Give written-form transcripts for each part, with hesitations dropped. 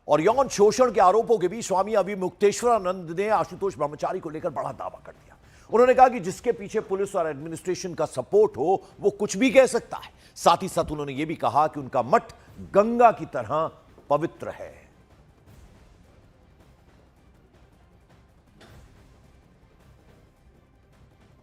और यौन शोषण के आरोपों के बीच स्वामी अभिमुक्तेश्वरानंद ने आशुतोष ब्रह्मचारी को लेकर बड़ा दावा कर दिया। उन्होंने कहा कि जिसके पीछे पुलिस और एडमिनिस्ट्रेशन का सपोर्ट हो वो कुछ भी कह सकता है। साथ ही साथ उन्होंने यह भी कहा कि उनका मठ गंगा की तरह पवित्र है।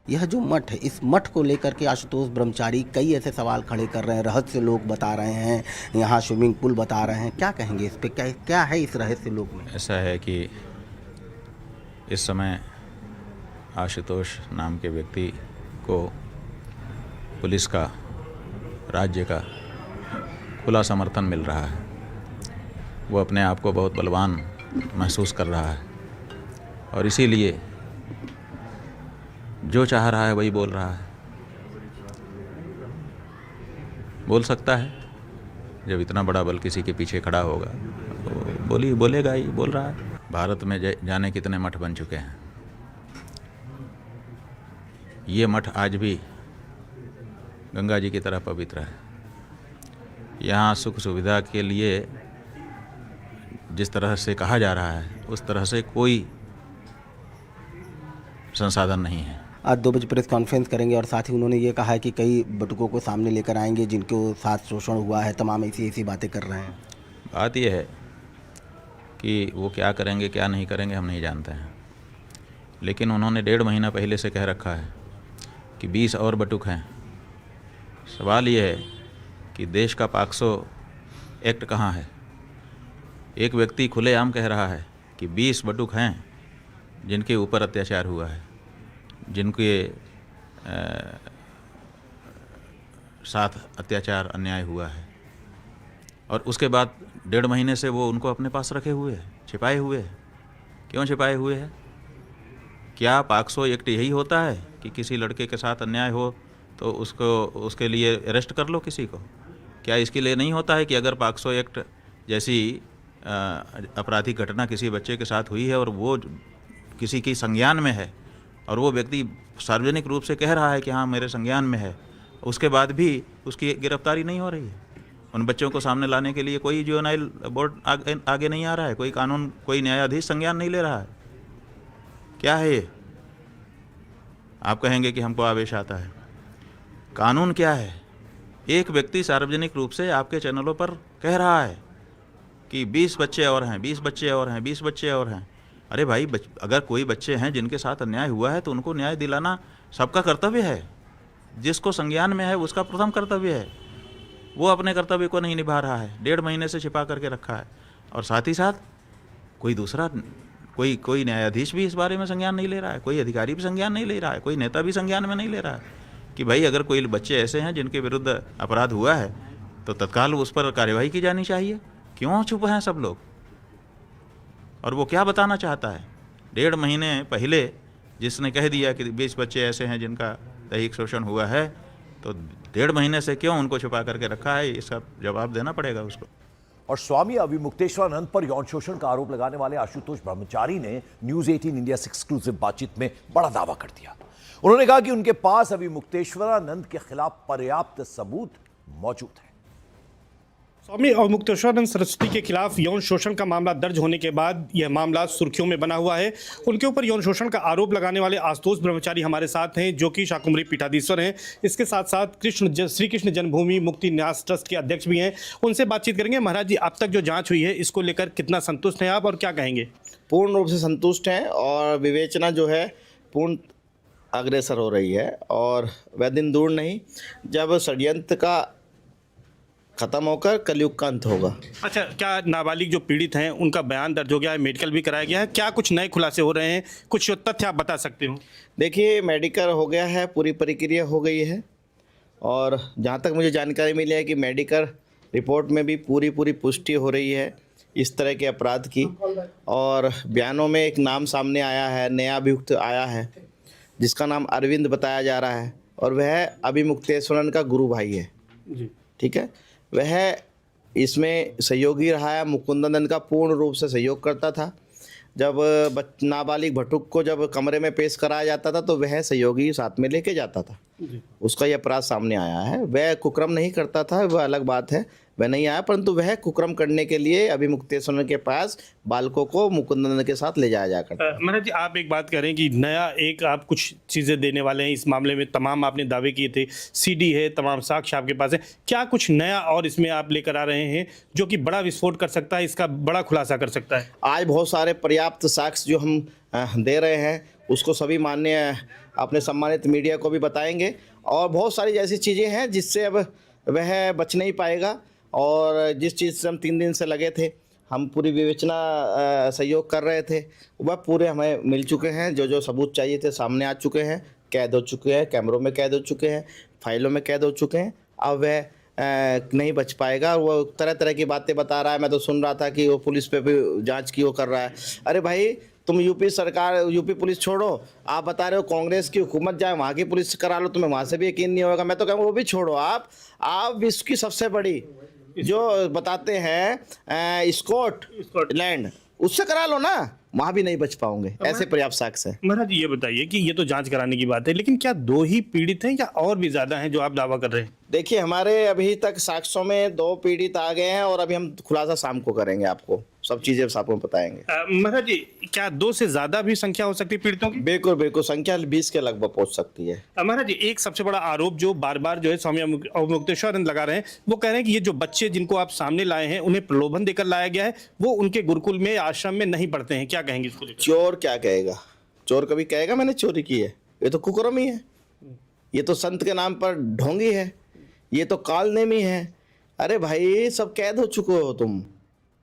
यह जो मठ है, इस मठ को लेकर के आशुतोष ब्रह्मचारी कई ऐसे सवाल खड़े कर रहे हैं। रहस्य लोग बता रहे हैं, यहाँ स्विमिंग पूल बता रहे हैं। क्या कहेंगे इस पे? क्या है इस रहस्य लोग में? ऐसा है कि इस समय आशुतोष नाम के व्यक्ति को पुलिस का, राज्य का खुला समर्थन मिल रहा है। वो अपने आप को बहुत बलवान महसूस कर रहा है और इसीलिए जो चाह रहा है वही बोल रहा है। बोल सकता है, जब इतना बड़ा बल किसी के पीछे खड़ा होगा तो बोलेगा ही, बोल रहा है। भारत में जाने कितने मठ बन चुके हैं। ये मठ आज भी गंगा जी की तरह पवित्र है। यहाँ सुख सुविधा के लिए जिस तरह से कहा जा रहा है उस तरह से कोई संसाधन नहीं है। आज 2 बजे प्रेस कॉन्फ्रेंस करेंगे और साथ ही उन्होंने ये कहा है कि कई बटुकों को सामने लेकर आएंगे जिनके साथ शोषण हुआ है। तमाम ऐसी बातें कर रहे हैं। बात यह है कि वो क्या करेंगे क्या नहीं करेंगे हम नहीं जानते हैं, लेकिन उन्होंने 1.5 महीना पहले से कह रखा है कि 20 और बटुक हैं। सवाल ये है कि देश का पॉक्सो एक्ट कहाँ है? एक व्यक्ति खुलेआम कह रहा है कि 20 बटुक हैं जिनके ऊपर अत्याचार हुआ है, जिनके साथ अत्याचार अन्याय हुआ है, और उसके बाद 1.5 महीने से वो उनको अपने पास रखे हुए हैं, छिपाए हुए हैं। क्यों छिपाए हुए हैं? क्या पॉक्सो एक्ट यही होता है कि किसी लड़के के साथ अन्याय हो तो उसके लिए अरेस्ट कर लो किसी को? क्या इसके लिए नहीं होता है कि अगर पॉक्सो एक्ट जैसी आपराधिक घटना किसी बच्चे के साथ हुई है और वो किसी की संज्ञान में है और वो व्यक्ति सार्वजनिक रूप से कह रहा है कि हाँ मेरे संज्ञान में है, उसके बाद भी उसकी गिरफ्तारी नहीं हो रही है? उन बच्चों को सामने लाने के लिए कोई जुवेनाइल बोर्ड आगे नहीं आ रहा है, कोई कानून, कोई न्यायाधीश संज्ञान नहीं ले रहा है। क्या है ये? आप कहेंगे कि हमको आवेश आता है। कानून क्या है? एक व्यक्ति सार्वजनिक रूप से आपके चैनलों पर कह रहा है कि 20 बच्चे और हैं, 20 बच्चे और हैं, 20 बच्चे और हैं। अरे भाई, अगर कोई बच्चे हैं जिनके साथ अन्याय हुआ है तो उनको न्याय दिलाना सबका कर्तव्य है। जिसको संज्ञान में है उसका प्रथम कर्तव्य है। वो अपने कर्तव्य को नहीं निभा रहा है, 1.5 महीने से छिपा करके रखा है। और साथ ही साथ कोई दूसरा कोई न्यायाधीश भी इस बारे में संज्ञान नहीं ले रहा है, कोई अधिकारी भी संज्ञान नहीं ले रहा है, कोई नेता भी संज्ञान में नहीं ले रहा है कि भाई अगर कोई बच्चे ऐसे हैं जिनके विरुद्ध अपराध हुआ है तो तत्काल उस पर कार्यवाही की जानी चाहिए। क्यों चुप हैं सब लोग? और वो क्या बताना चाहता है? 1.5 महीने पहले जिसने कह दिया कि 20 बच्चे ऐसे हैं जिनका दैहिक शोषण हुआ है, तो 1.5 महीने से क्यों उनको छुपा करके रखा है? इसका जवाब देना पड़ेगा उसको। और स्वामी अभिमुक्तेश्वरानंद पर यौन शोषण का आरोप लगाने वाले आशुतोष ब्रह्मचारी ने न्यूज 18 इंडिया से एक्सक्लूसिव बातचीत में बड़ा दावा कर दिया। उन्होंने कहा कि उनके पास अभिमुक्तेश्वरानंद के खिलाफ पर्याप्त सबूत मौजूद है। स्वामी अभिमुक्तेश्वरानंद सरस्वती के खिलाफ यौन शोषण का मामला दर्ज होने के बाद यह मामला सुर्खियों में बना हुआ है। उनके ऊपर यौन शोषण का आरोप लगाने वाले आशुतोष ब्रह्मचारी हमारे साथ हैं, जो कि शाकुंभरी पीठाधीश्वर हैं। इसके साथ साथ श्री कृष्ण जन्मभूमि मुक्ति न्यास ट्रस्ट के अध्यक्ष भी हैं। उनसे बातचीत करेंगे। महाराज जी, अब तक जो जाँच हुई है इसको लेकर कितना संतुष्ट हैं आप और क्या कहेंगे? पूर्ण रूप से संतुष्ट हैं और विवेचना जो है पूर्ण अग्रसर हो रही है। और वह दिन दूर नहीं जब षड्यंत्र का खत्म होकर कलयुग का अंत होगा। अच्छा, क्या नाबालिग जो पीड़ित हैं उनका बयान दर्ज हो गया है, मेडिकल भी कराया गया है? क्या कुछ नए खुलासे हो रहे हैं? कुछ तथ्य आप बता सकते हो? देखिए, मेडिकल हो गया है, पूरी प्रक्रिया हो गई है और जहाँ तक मुझे जानकारी मिली है कि मेडिकल रिपोर्ट में भी पूरी पुष्टि हो रही है इस तरह के अपराध की। और बयानों में एक नाम सामने आया है, नया अभियुक्त आया है जिसका नाम अरविंद बताया जा रहा है और वह अभिमुक्तेश्वरन का गुरु भाई है जी। ठीक है, वह इसमें सहयोगी रहा है। मुकुंदनंद का पूर्ण रूप से सहयोग करता था। जब नाबालिग भटुक को जब कमरे में पेश कराया जाता था तो वह सहयोगी साथ में लेके जाता था। उसका यह अपराध सामने आया है। वह कुक्रम नहीं करता था, वह अलग बात है, वह नहीं आया, परंतु वह कुकर्म करने के लिए अभी मुक्तेश्वर के पास बालकों को मुकुंदन के साथ ले जाया जा करता है। महाराज जी, आप एक बात करें कि नया एक आप कुछ चीज़ें देने वाले हैं इस मामले में, तमाम आपने दावे किए थे, सीडी है, तमाम साक्ष्य आपके पास है, क्या कुछ नया और इसमें आप लेकर आ रहे हैं जो कि बड़ा विस्फोट कर सकता है, इसका बड़ा खुलासा कर सकता है? आज बहुत सारे पर्याप्त साक्ष्य जो हम दे रहे हैं उसको सभी माननीय अपने सम्मानित मीडिया को भी बताएंगे, और बहुत सारी ऐसी चीज़ें हैं जिससे अब वह बच नहीं पाएगा। और जिस चीज़ से हम 3 दिन से लगे थे, हम पूरी विवेचना सहयोग कर रहे थे, वह पूरे हमें मिल चुके हैं। जो जो सबूत चाहिए थे सामने आ चुके हैं, कैद हो चुके हैं, कैमरों में कैद हो चुके हैं, फाइलों में कैद हो चुके हैं। अब वह नहीं बच पाएगा। वो तरह तरह की बातें बता रहा है। मैं तो सुन रहा था कि वो पुलिस पे भी जांच की वो कर रहा है। अरे भाई, तुम यूपी सरकार, यूपी पुलिस छोड़ो, आप बता रहे हो कांग्रेस की हुकूमत जाए वहाँ की पुलिस करा लो, तुम्हें वहाँ से भी यकीन नहीं होगा। मैं तो कहूँगा वो भी छोड़ो, आप विश्व की सबसे बड़ी जो बताते हैं स्कॉटलैंड, उससे करा लो ना, वहाँ भी नहीं बच पाओगे। ऐसे पर्याप्त साक्ष्य है। महाराज जी, ये बताइए कि ये तो जांच कराने की बात है, लेकिन क्या 2 ही पीड़ित हैं या और भी ज़्यादा हैं जो आप दावा कर रहे हैं? देखिए, हमारे अभी तक साक्ष्यों में 2 पीड़ित आ गए हैं, और अभी हम खुलासा शाम को करेंगे, आपको सब चीजें आपको बताएंगे। महाराज जी, क्या 2 से ज्यादा भी संख्या हो सकती है पीड़ितों की? बिल्कुल बिल्कुल, संख्या 20 के लगभग पहुंच सकती है। महाराज जी, एक सबसे बड़ा आरोप जो बार बार जो है स्वामी अवमुक्तेश्वरानंद लगा रहे हैं, वो कह रहे हैं कि ये जो बच्चे जिनको आप सामने लाए हैं उन्हें प्रलोभन देकर लाया गया है, वो उनके गुरुकुल में, आश्रम में नहीं पढ़ते हैं। क्या कहेंगे इसको लेकर? चोर क्या कहेगा? चोर कभी कहेगा मैंने चोरी की है? ये तो कुकर्म ही है, ये तो संत के नाम पर ढोंगी है, ये तो काल नेमी है। अरे भाई, सब कैद हो चुके हो तुम।